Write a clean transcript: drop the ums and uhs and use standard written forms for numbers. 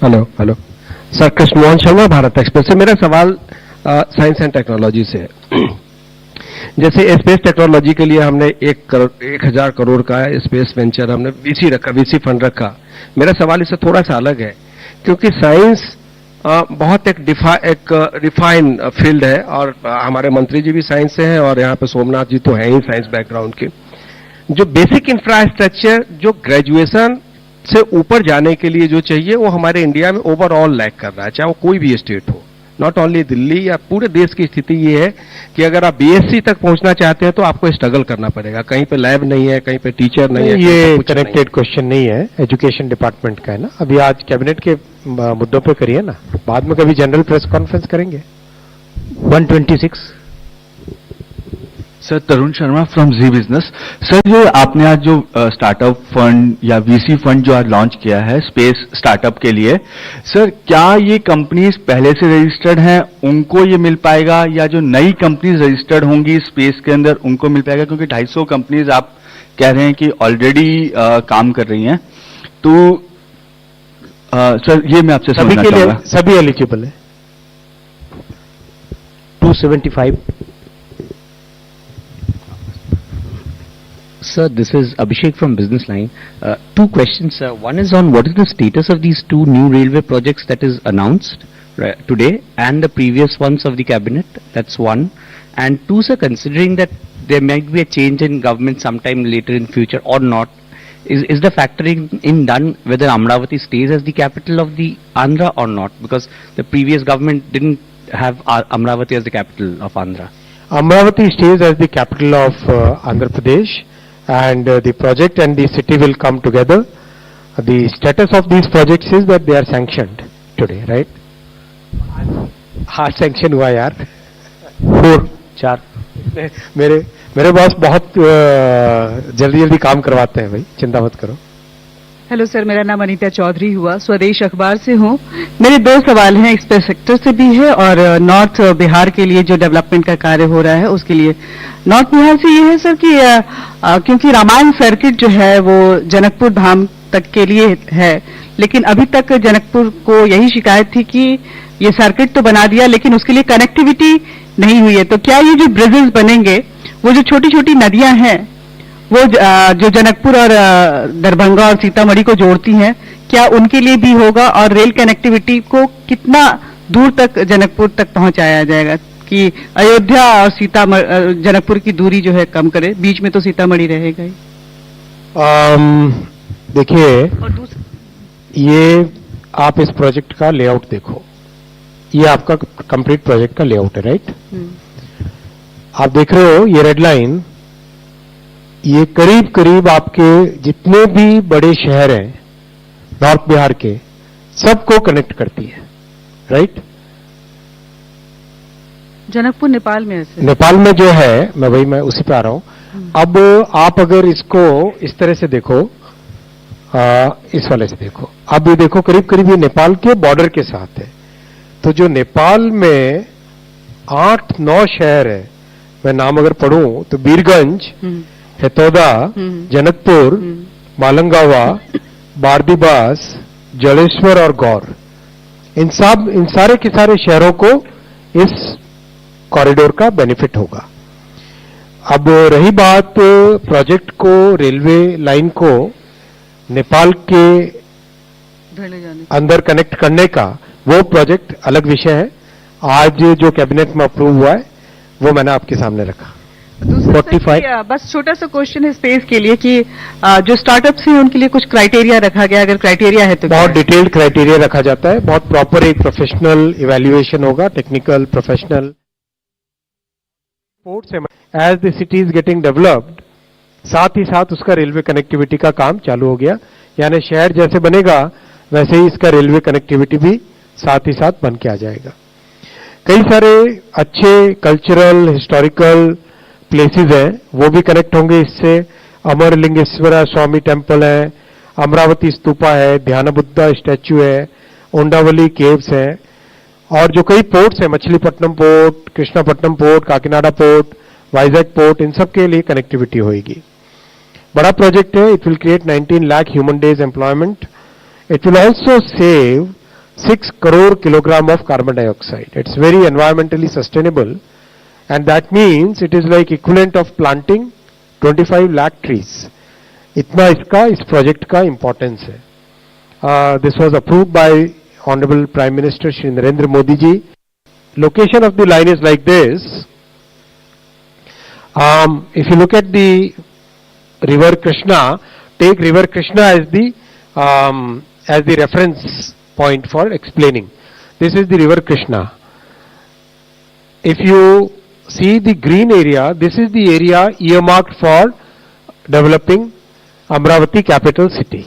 Hello hello sir, Krishnamohan Sharma, Bharat express से। मेरा सवाल साइंस एंड टेक्नोलॉजी से है। जैसे स्पेस टेक्नोलॉजी के लिए हमने 1,000 करोड़ का स्पेस वेंचर हमने वीसी रखा, वीसी फंड रखा। मेरा सवाल इससे थोड़ा सा अलग है, क्योंकि साइंस बहुत एक रिफाइन फील्ड है, और हमारे मंत्री जी भी साइंस से हैं, और यहाँ पे सोमनाथ जी तो हैं ही साइंस बैकग्राउंड के। जो बेसिक इंफ्रास्ट्रक्चर जो ग्रेजुएशन से ऊपर जाने के लिए जो चाहिए, वो हमारे इंडिया में ओवरऑल लैक कर रहा है, चाहे वो कोई भी स्टेट हो, नॉट ओनली दिल्ली या पूरे देश की स्थिति ये है कि अगर आप बीएससी तक पहुंचना चाहते हैं तो आपको स्ट्रगल करना पड़ेगा। कहीं पे लैब नहीं है, कहीं पे टीचर नहीं है। ये कनेक्टेड क्वेश्चन नहीं है, एजुकेशन डिपार्टमेंट का है ना। अभी आज कैबिनेट के मुद्दों पे करिए ना, बाद में कभी जनरल प्रेस कॉन्फ्रेंस करेंगे। 126 sir, Tarun Sharma from Zee Business. Sir, जो आपने आज जो स्टार्टअप फंड या वीसी फंड जो आज लॉन्च किया है स्पेस स्टार्टअप के लिए, सर क्या ये कंपनीज पहले से रजिस्टर्ड हैं, उनको ये मिल पाएगा, या जो नई कंपनीज रजिस्टर्ड होंगी स्पेस के अंदर उनको मिल पाएगा? क्योंकि 250 कंपनीज आप कह रहे हैं कि ऑलरेडी काम कर रही हैं। तो सर, ये मैं आपसे समझना चाहूंगा। सभी एलिजिबल है। 275। Sir, this is Abhishek from Business Line. Two questions, sir. One is on what is the status of these two new railway projects that is announced today and the previous ones of the cabinet. That's one. And two, sir, considering that there might be a change in government sometime later in future or not, is the factoring in done whether Amravati stays as the capital of the Andhra or not? Because the previous government didn't have Amravati as the capital of Andhra. Amravati stays as the capital of Andhra Pradesh. And the project and the city will come together. The status of these projects is that they are sanctioned today, right? Hard sanction हुआ यार। 4 मेरे boss बहुत जल्दी काम करवाते हैं भाई, चिंता मत करो। हेलो सर, मेरा नाम अनीता चौधरी हुआ, स्वदेश अखबार से हूँ। मेरे 2 सवाल हैं, स्पेस सेक्टर से भी है और नॉर्थ बिहार के लिए जो डेवलपमेंट का कार्य हो रहा है उसके लिए। नॉर्थ बिहार से ये है सर कि क्योंकि रामायण सर्किट जो है वो जनकपुर धाम तक के लिए है, लेकिन अभी तक जनकपुर को यही शिकायत थी कि ये सर्किट तो बना दिया लेकिन उसके लिए कनेक्टिविटी नहीं हुई है। तो क्या ये जो ब्रिजेस बनेंगे, वो जो छोटी छोटी नदियां हैं वो जो जनकपुर और दरभंगा और सीतामढ़ी को जोड़ती हैं, क्या उनके लिए भी होगा? और रेल कनेक्टिविटी को कितना दूर तक जनकपुर तक पहुंचाया जाएगा कि अयोध्या और जनकपुर की दूरी जो है कम करे? बीच में तो सीतामढ़ी रहेगा ही। देखिए, ये आप इस प्रोजेक्ट का लेआउट देखो, ये आपका कंप्लीट प्रोजेक्ट का लेआउट है, राइट? आप देख रहे हो ये रेड लाइन, ये करीब करीब आपके जितने भी बड़े शहर हैं नॉर्थ बिहार के, सबको कनेक्ट करती है, राइट? जनकपुर नेपाल में है। नेपाल में जो है, मैं उसी पे आ रहा हूं। अब आप अगर इसको इस तरह से देखो, इस वाले से देखो, अब ये देखो करीब करीब ये नेपाल के बॉर्डर के साथ है। तो जो नेपाल में 8-9 शहर है, मैं नाम अगर पढ़ूं तो बीरगंज, हेतौदा, जनकपुर, मालंगावा, बारदीबास, जलेश्वर और गौर, इन सारे के सारे शहरों को इस कॉरिडोर का बेनिफिट होगा। अब रही बात प्रोजेक्ट को, रेलवे लाइन को नेपाल के अंदर कनेक्ट करने का, वो प्रोजेक्ट अलग विषय है। आज जो कैबिनेट में अप्रूव हुआ है वो मैंने आपके सामने रखा। 45। बस छोटा सा क्वेश्चन है स्पेस के लिए कि जो स्टार्टअप्स हैं उनके लिए कुछ क्राइटेरिया रखा गया? अगर क्राइटेरिया है तो बहुत डिटेल्ड क्राइटेरिया रखा जाता है, बहुत प्रॉपर एक प्रोफेशनल इवैल्यूएशन होगा, technical professional. As the city is getting developed, साथ ही साथ उसका रेलवे कनेक्टिविटी का काम चालू हो गया। यानी शहर जैसे बनेगा वैसे ही इसका रेलवे कनेक्टिविटी भी साथ ही साथ बन के आ जाएगा। कई सारे अच्छे कल्चरल हिस्टोरिकल प्लेसेस हैं, वो भी कनेक्ट होंगे इससे। अमरलिंगेश्वरा स्वामी टेम्पल है, अमरावती स्तूपा है, ध्यान बुद्धा स्टैच्यू है, ओंडावली केव्स है, और जो कई पोर्ट्स हैं, Machilipatnam port, Krishnapatnam port, Kakinada port, Vizag port, इन सब के लिए कनेक्टिविटी होगी। बड़ा प्रोजेक्ट है। It will create 19 lakh human days employment. It will also save 6 crore kilogram of carbon dioxide. It's very environmentally sustainable, and that means it is like equivalent of planting 25 lakh trees. इतना इसका इस project का importance है. This was approved by Honorable Prime Minister Shri Narendra Modi ji. Location of the line is like this. If you look at the river Krishna, take river Krishna as the reference point for explaining. This is the river Krishna. If you see the green area, this is the area earmarked for developing Amravati capital city.